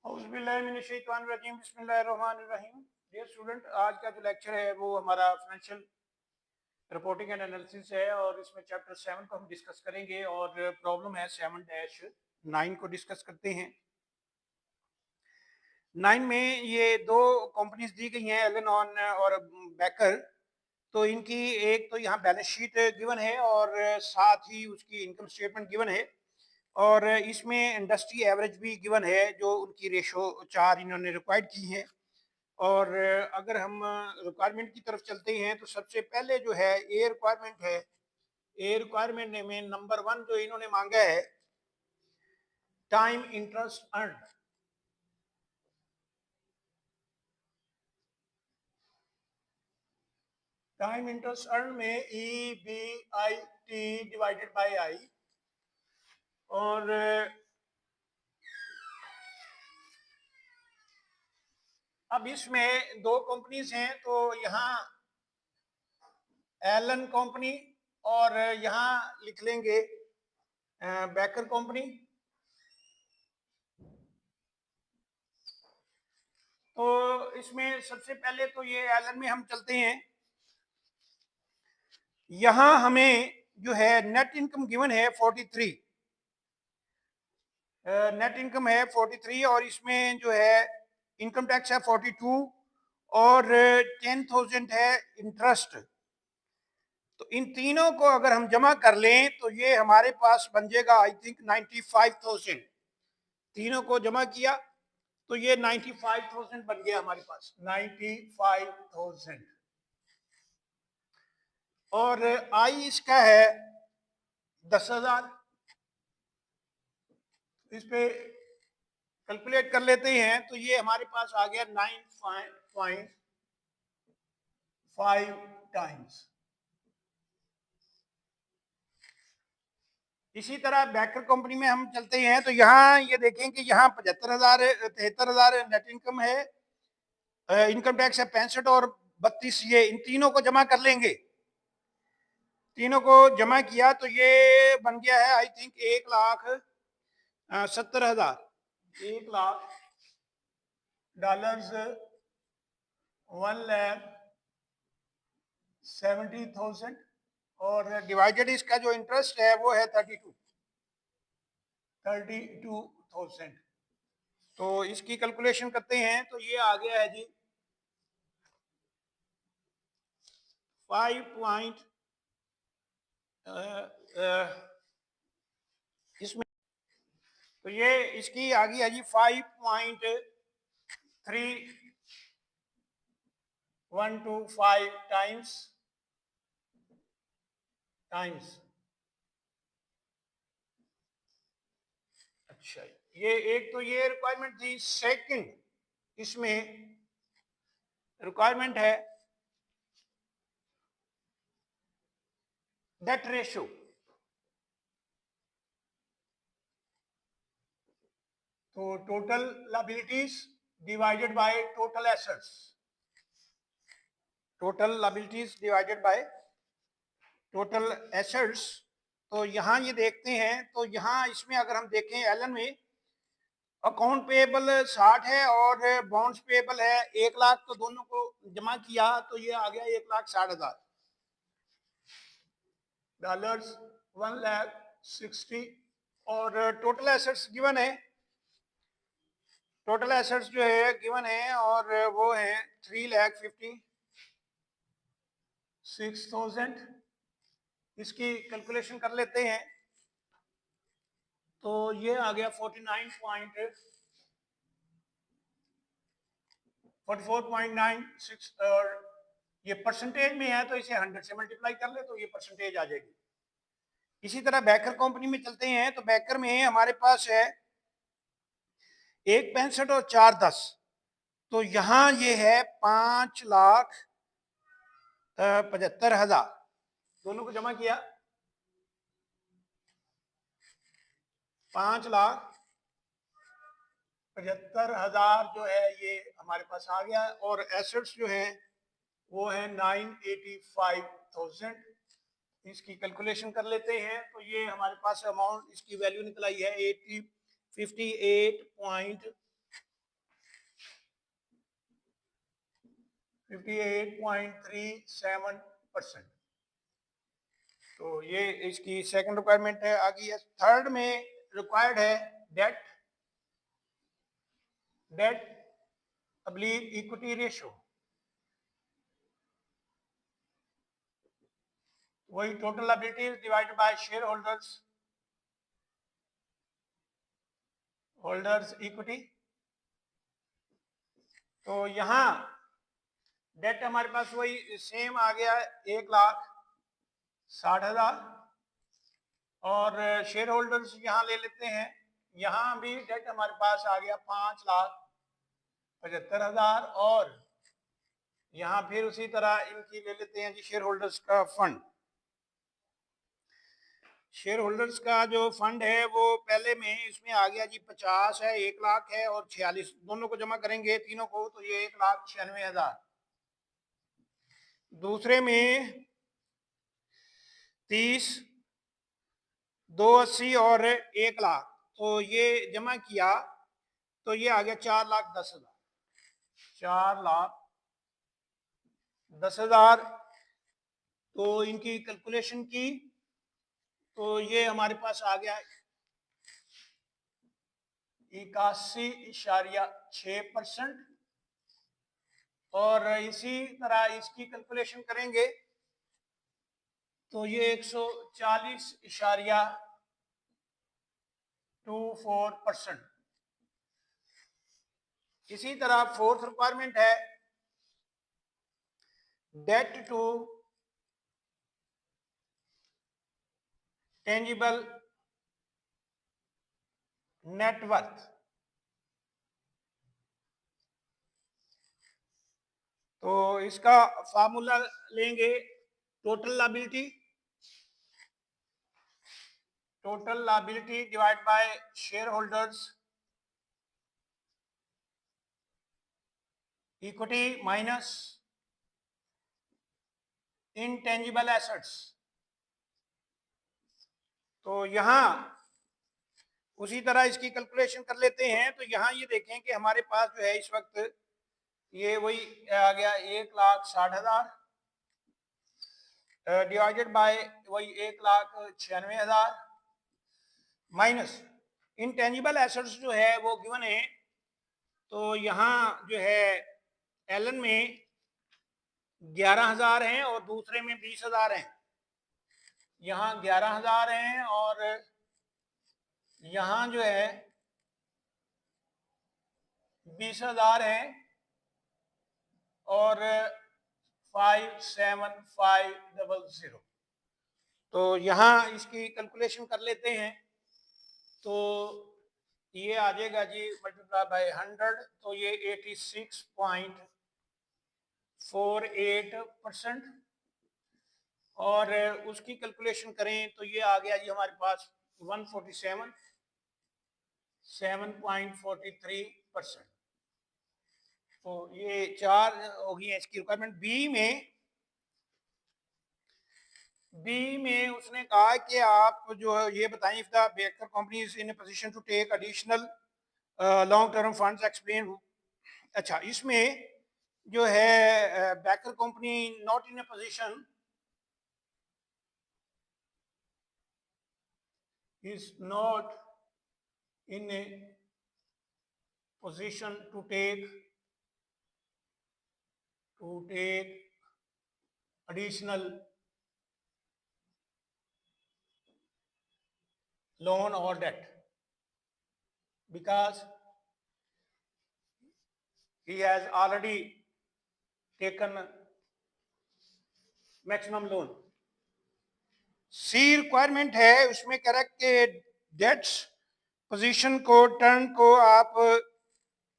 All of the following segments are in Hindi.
बिस्मिल्लाहिर्रहमानिर्रहीम। डियर स्टूडेंट, आज का जो लेक्चर है वो हमारा फाइनेंशियल रिपोर्टिंग एंड एनालिसिस है और इसमें चैप्टर 7 को हम डिस्कस करेंगे और प्रॉब्लम है 7-9 को डिस्कस करते हैं। 9 में ये दो कंपनीज दी गई हैं, एलेनॉन और बेकर। तो इनकी एक तो यहाँ बैलेंस शीट गिवन है और साथ ही उसकी इनकम स्टेटमेंट गिवन है और इसमें इंडस्ट्री एवरेज भी गिवन है जो उनकी रेशो 4 इन्होंने रिक्वायर्ड की है। और अगर हम रिक्वायरमेंट की तरफ चलते हैं तो सबसे पहले जो है ए रिक्वायरमेंट है। ए रिक्वायरमेंट में नंबर 1 जो इन्होंने मांगा है, time interest earn. Time interest earn में EBIT डिवाइडेड बाय आई। और अब इसमें दो कंपनीज हैं, तो यहाँ एलन कंपनी और यहाँ लिख लेंगे बेकर कंपनी। तो इसमें सबसे पहले तो ये एलन में हम चलते हैं। यहां हमें जो है नेट इनकम गिवन है 43, नेट इनकम है 43 और इसमें जो है इनकम टैक्स है 42 और 10,000 है इंटरेस्ट। तो इन तीनों को अगर हम जमा कर लें तो ये हमारे पास बन जाएगा आई थिंक 95,000। तीनों को जमा किया तो ये 95,000 बन गया हमारे पास, 95,000। और आई इसका है 10,000। इस पे कैलकुलेट कर लेते हैं तो ये हमारे पास आ गया 9.5 टाइम्स। इसी तरह बेकर कंपनी में हम चलते हैं तो यहाँ ये देखें कि यहाँ 73,000 नेट इनकम है, इनकम टैक्स है 65 और 32। ये इन तीनों को जमा कर लेंगे। तीनों को जमा किया तो ये बन गया है आई थिंक 1,70,000, $1,00,000, 1,70,000 और डिवाइडेड इसका जो इंटरेस्ट है वो है 32,000। तो इसकी कैलकुलेशन करते हैं तो ये आ गया है जी 5 इसमें तो ये इसकी आ गई है जी 5.3125 टाइम्स। अच्छा, ये एक तो ये रिक्वायरमेंट थी। सेकंड इसमें रिक्वायरमेंट है डेट रेशियो। तो total liabilities divided by total assets, total liabilities divided by total assets. तो यहाँ ये देखते हैं तो यहाँ इसमें अगर हम देखें एलन में अकाउंट पेएबल 60 है और बॉन्ड्स पेएबल है 1,00,000। तो दोनों को जमा किया तो ये आ गया $1,60,000, 1,60,000। और टोटल एसेट्स गिवन है, टोटल एसेट्स जो है गिवन है और वो है 3,56,000। इसकी कैलकुलेशन कर लेते हैं तो ये आ गया 44.96 और ये परसेंटेज में है तो इसे 100 से मल्टीप्लाई कर ले तो ये परसेंटेज आ जाएगी। इसी तरह बेकर कंपनी में चलते हैं तो बेकर में हमारे पास है 1,65 और 4,10। तो यहाँ ये है 5,75,000। दोनों को जमा किया 5,75,000 जो है ये हमारे पास आ गया। और एसेट्स जो है वो है 985,000। इसकी कैलकुलेशन कर लेते हैं तो ये हमारे पास अमाउंट, इसकी वैल्यू निकल आई है 58.5 58.37%। तो ये इसकी सेकंड रिक्वायरमेंट है। आगे है थर्ड में रिक्वायर्ड है डेट इक्विटी रेशियो, वही total liabilities divided by share holders equity. तो यहाँ डेट हमारे पास वही सेम आ गया 1,60,000 और शेयर होल्डर्स यहाँ ले लेते हैं। यहाँ भी डेट हमारे पास आ गया 5,75,000 और यहाँ फिर उसी तरह इनकी ले लेते हैं जी शेयर होल्डर्स का फंड। शेयर होल्डर्स का जो फंड है वो पहले में इसमें आ गया जी 50 है, 1,00,000 है और 46, दोनों को जमा करेंगे तीनों को तो ये 1,96,000। दूसरे में 30, 280 और 1,00,000, तो ये जमा किया तो ये आ गया 4,10,000। 4,10,000 तो इनकी कैलकुलेशन की तो ये हमारे पास आ गया 81.6%। और इसी तरह इसकी कैलकुलेशन करेंगे तो ये 140.24%। इसी तरह फोर्थ रिक्वायरमेंट है डेट टू टेंजिबल नेटवर्थ। तो इसका फार्मूला लेंगे total liability divide by share holders equity minus intangible assets. तो यहाँ उसी तरह इसकी कैलकुलेशन कर लेते हैं। तो यहाँ ये देखें कि हमारे पास जो है इस वक्त ये वही आ गया 1,60,000 डिवाइडेड बाय वही 1,96,000 माइनस इनटेंजिबल एसेट्स जो है वो गिवन है। तो यहाँ जो है एलन में 11,000 हैं और दूसरे में 20,000 हैं। यहाँ 11,000 हैं और यहाँ जो है 20,000 हैं और 57500। तो यहाँ इसकी कैलकुलेशन कर लेते हैं तो ये आ जाएगा जी मल्टीप्लाई बाय 100 तो ये 86.48%। और उसकी कैलकुलेशन करें तो ये आ गया जी हमारे पास 147.43%। तो ये 4 होगी इसकी रिक्वायरमेंट। बी में उसने कहा कि आप जो है ये बताएं if the Baker company is in position to take additional long term funds explain. अच्छा, इसमें जो है Baker company not in a position is not in a position to take additional loan or debt because he has already taken maximum loan। C requirement है उसमें कह रहा है कि डेट्स पोजीशन को टर्न को आप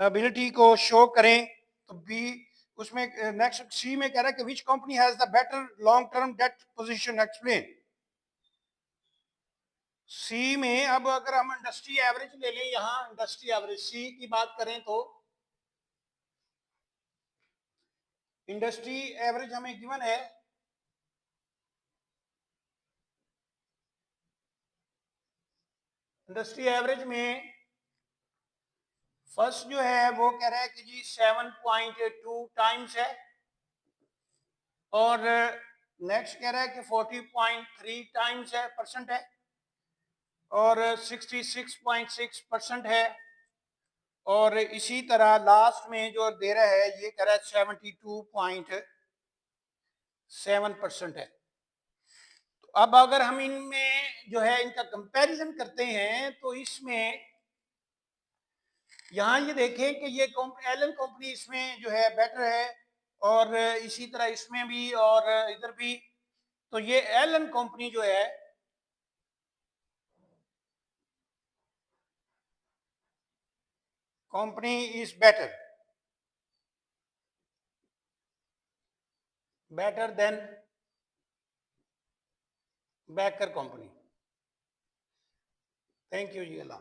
एबिलिटी को शो करें। तो बी उसमें नेक्स्ट सी में कह रहा है कि which company has the better long term debt position explain. C में अब अगर हम इंडस्ट्री एवरेज ले लें, यहाँ इंडस्ट्री एवरेज सी की बात करें तो इंडस्ट्री एवरेज हमें गिवन है इंडस्ट्री एवरेज में फर्स्ट जो है वो कह रहा है कि जी 7.2 टाइम्स है और नेक्स्ट कह रहा है कि 40.3 टाइम्स है परसेंट है और 66.6% है। और इसी तरह लास्ट में जो दे रहा है ये कह रहा है 72.7% है। तो अब अगर हम इनमें जो है इनका कंपैरिजन करते हैं तो इसमें यहाँ ये देखें कि ये एलन कंपनी इसमें जो है बेटर है और इसी तरह इसमें भी और इधर भी। तो ये एलन कंपनी जो है company is better than Baker company. Thank you ji. Allah.